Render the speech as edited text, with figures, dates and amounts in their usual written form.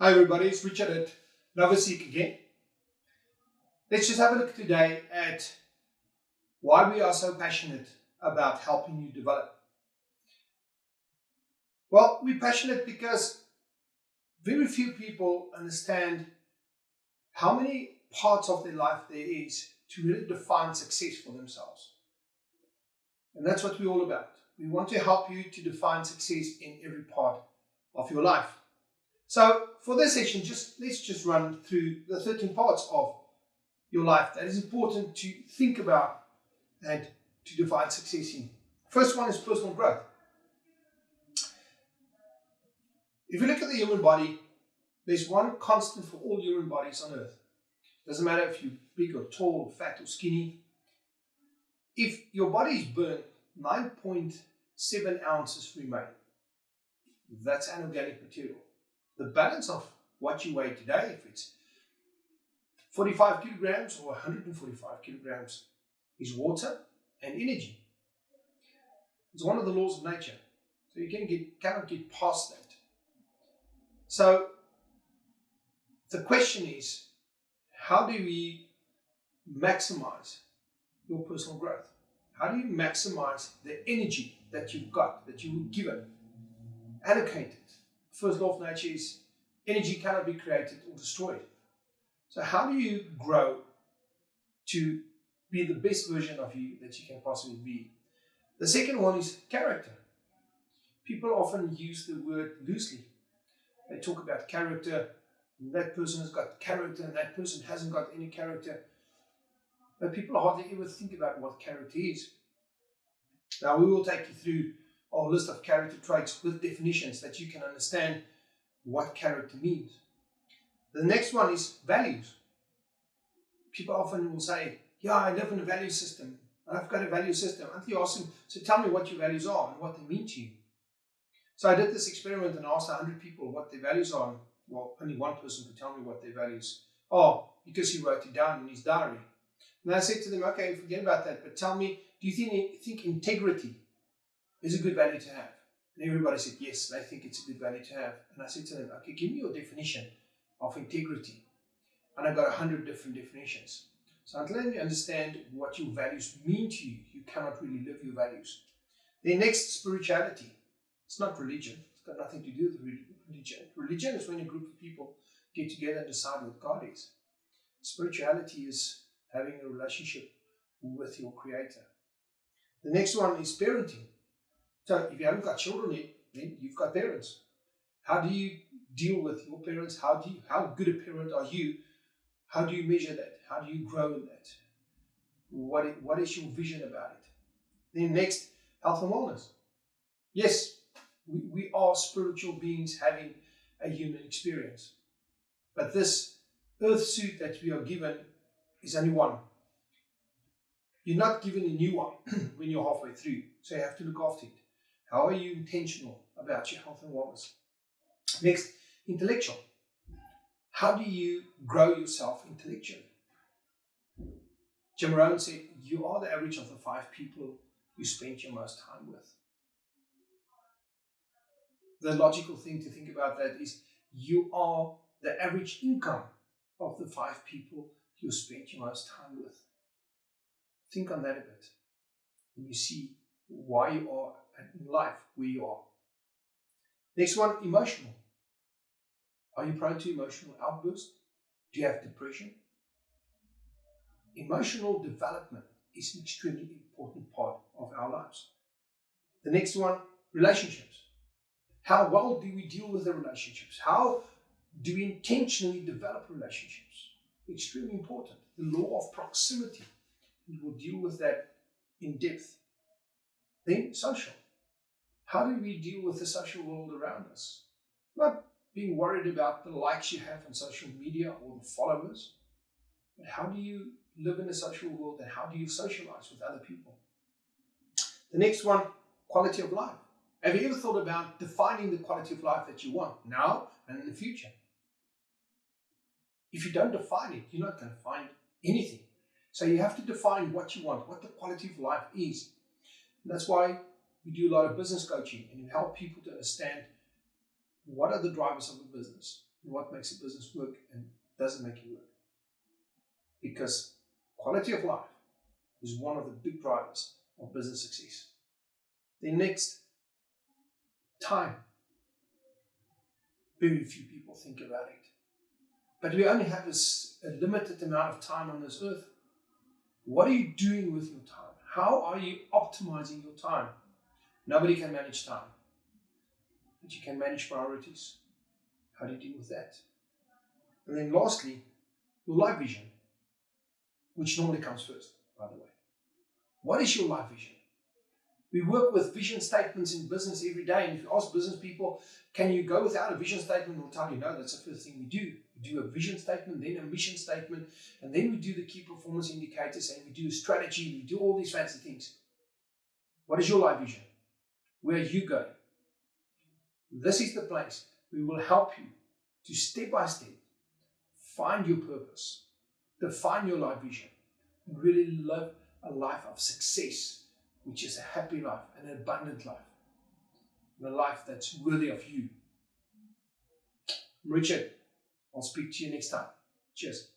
Hi everybody, it's Richard at Novaseek again. Let's just have a look today at why we are so passionate about helping you develop. Well, we're passionate because very few people understand how many parts of their life there is to really define success for themselves. And that's what we're all about. We want to help you to define success in every part of your life. So for this session, let's just run through the 13 parts of your life that is important to think about and to define success in. First one is personal growth. If you look at the human body, there's one constant for all human bodies on earth. Doesn't matter if you're big or tall, or fat or skinny. If your body is burned, 9.7 ounces remain. That's anorganic material. The balance of what you weigh today, if it's 45 kilograms or 145 kilograms, is water and energy. It's one of the laws of nature. So you cannot get past that. So the question is, how do we maximize your personal growth? How do you maximize the energy that you've got, that you were given, allocated? First law of nature is energy cannot be created or destroyed. So how do you grow to be the best version of you that you can possibly be? The second one is character. People often use the word loosely. They talk about character. That person has got character and that person hasn't got any character. But people hardly ever think about what character is. Now we will take you through our list of character traits with definitions that you can understand what character means. The next one is values. People often will say, yeah, I live in a value system. I've got a value system. Until you ask them, so tell me what your values are and what they mean to you. So I did this experiment and asked 100 people what their values are. Well, only one person could tell me what their values are because he wrote it down in his diary. And I said to them, okay, forget about that, but tell me, do you think integrity is a good value to have? And everybody said, yes, they think it's a good value to have. And I said to them, okay, give me your definition of integrity. And I got 100 different definitions. So until you understand what your values mean to you, you cannot really live your values. Then next, spirituality. It's not religion. It's got nothing to do with religion. Religion is when a group of people get together and decide what God is. Spirituality is having a relationship with your Creator. The next one is parenting. So if you haven't got children yet, then you've got parents. How do you deal with your parents? How good a parent are you? How do you measure that? How do you grow in that? What is your vision about it? Then next, health and wellness. Yes, we are spiritual beings having a human experience. But this earth suit that we are given is only one. You're not given a new one when you're halfway through, so you have to look after it. How are you intentional about your health and wellness? Next, intellectual. How do you grow yourself intellectually? Jim Rohn said, you are the average of the 5 people you spend your most time with. The logical thing to think about that is you are the average income of the 5 people you spend your most time with. Think on that a bit, and you see why you are in life where you are. Next one, emotional. Are you prone to emotional outbursts? Do you have depression? Emotional development is an extremely important part of our lives. The next one, relationships. How well do we deal with the relationships? How do we intentionally develop relationships? Extremely important. The law of proximity. We will deal with that in depth. Then social. How do we deal with the social world around us? Not being worried about the likes you have on social media or the followers, but how do you live in a social world and how do you socialize with other people? The next one, quality of life. Have you ever thought about defining the quality of life that you want now and in the future? If you don't define it, you're not going to find anything. So you have to define what you want, what the quality of life is. And that's why we do a lot of business coaching and we help people to understand what are the drivers of a business. and what makes a business work and doesn't make it work. Because quality of life is one of the big drivers of business success. Then next, time. Very few people think about it. But we only have a limited amount of time on this earth. What are you doing with your time? How are you optimizing your time? Nobody can manage time, but you can manage priorities. How do you deal with that? And then lastly, your life vision, which normally comes first, by the way. What is your life vision? We work with vision statements in business every day, and if you ask business people, can you go without a vision statement? They'll tell you, no, that's the first thing we do. We do a vision statement, then a mission statement, and then we do the key performance indicators, and we do a strategy, we do all these fancy things. What is your life vision? Where are you going? This is the place we will help you to step by step find your purpose, define your life vision, and really live a life of success, which is a happy life, an abundant life, and a life that's worthy of you. I'm Richard. I'll speak to you next time. Cheers.